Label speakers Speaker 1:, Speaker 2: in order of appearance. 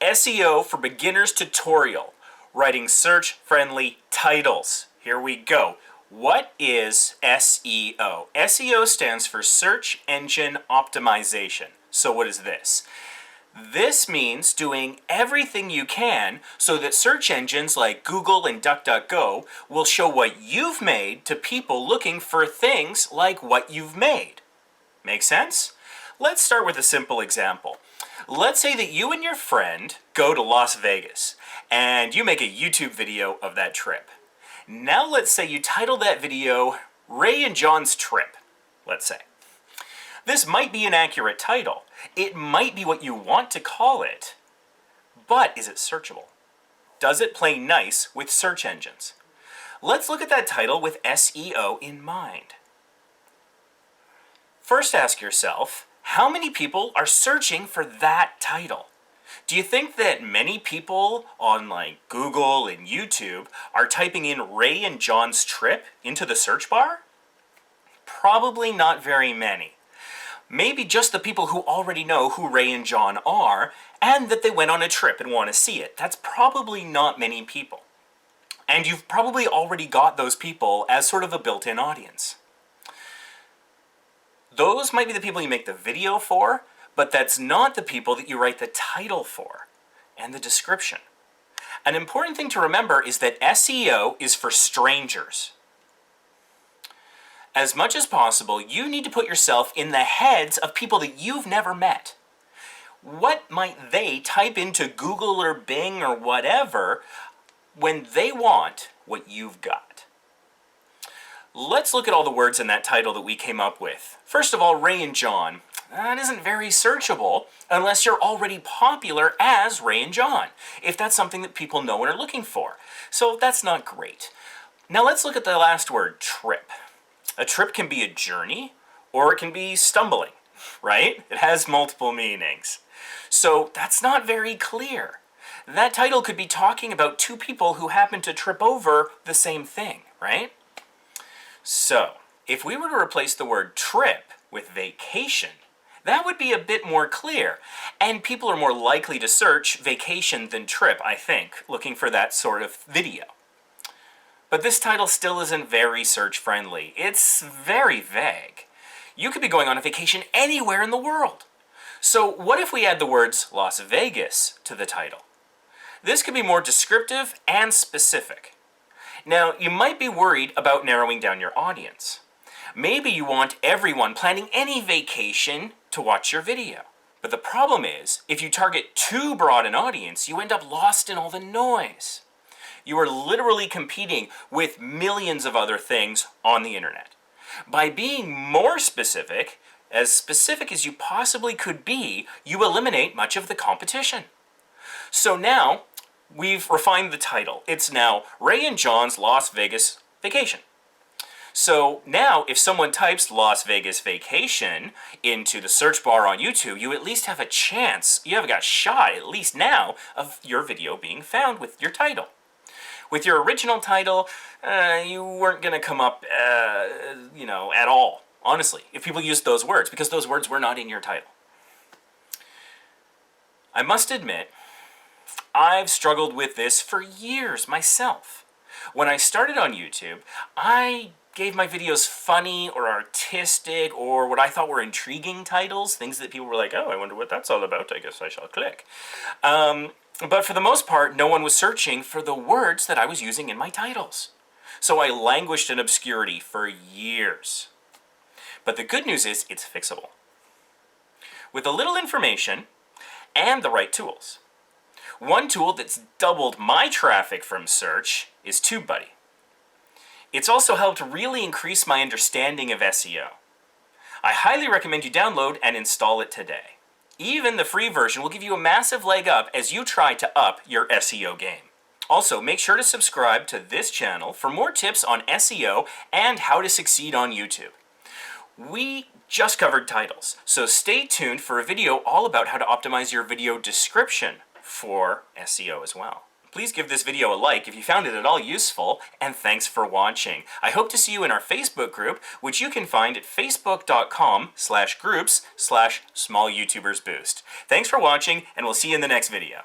Speaker 1: SEO for Beginners tutorial, writing search-friendly titles. Here we go. What is SEO? SEO stands for Search Engine Optimization. So what is this? This means doing everything you can so that search engines like Google and DuckDuckGo will show what you've made to people looking for things like what you've made. Make sense? Let's start with a simple example. Let's say that you and your friend go to Las Vegas and you make a YouTube video of that trip. Now let's say you title that video Ray and John's Trip, let's say. This might be an accurate title. It might be what you want to call it. But is it searchable? Does it play nice with search engines? Let's look at that title with SEO in mind. First ask yourself, how many people are searching for that title? Do you think that many people on like Google and YouTube are typing in Ray and John's Trip into the search bar? Probably not very many. Maybe just the people who already know who Ray and John are and that they went on a trip and want to see it. That's probably not many people. And you've probably already got those people as sort of a built-in audience. Those might be the people you make the video for, but that's not the people that you write the title for and the description. An important thing to remember is that SEO is for strangers. As much as possible, you need to put yourself in the heads of people that you've never met. What might they type into Google or Bing or whatever when they want what you've got? Let's look at all the words in that title that we came up with. First of all, Ray and John. That isn't very searchable unless you're already popular as Ray and John, if that's something that people know and are looking for. So that's not great. Now let's look at the last word, trip. A trip can be a journey, or it can be stumbling, right? It has multiple meanings. So that's not very clear. That title could be talking about two people who happen to trip over the same thing, right? So, if we were to replace the word trip with vacation, that would be a bit more clear. And people are more likely to search vacation than trip, I think, looking for that sort of video. But this title still isn't very search-friendly. It's very vague. You could be going on a vacation anywhere in the world. So what if we add the words Las Vegas to the title? This could be more descriptive and specific. Now, you might be worried about narrowing down your audience. Maybe you want everyone planning any vacation to watch your video. But the problem is, if you target too broad an audience, you end up lost in all the noise. You are literally competing with millions of other things on the internet. By being more specific as you possibly could be, you eliminate much of the competition. So now, we've refined the title. It's now Ray and John's Las Vegas Vacation. So now, if someone types Las Vegas Vacation into the search bar on YouTube, you at least have a chance, you have got a shot, at least now, of your video being found with your title. With your original title, you weren't going to come up, at all, honestly, if people used those words, because those words were not in your title. I must admit, I've struggled with this for years myself. When I started on YouTube, I gave my videos funny or artistic or what I thought were intriguing titles, things that people were like, oh, I wonder what that's all about, I guess I shall click. But for the most part, no one was searching for the words that I was using in my titles. So I languished in obscurity for years. But the good news is it's fixable. With a little information and the right tools. One tool that's doubled my traffic from search is TubeBuddy. It's also helped really increase my understanding of SEO. I highly recommend you download and install it today. Even the free version will give you a massive leg up as you try to up your SEO game. Also, make sure to subscribe to this channel for more tips on SEO and how to succeed on YouTube. We just covered titles, so stay tuned for a video all about how to optimize your video description for SEO as well. Please give this video a like if you found it at all useful, and thanks for watching. I hope to see you in our Facebook group, which you can find at facebook.com/groups/smallYoutubersBoost. Thanks for watching, and we'll see you in the next video.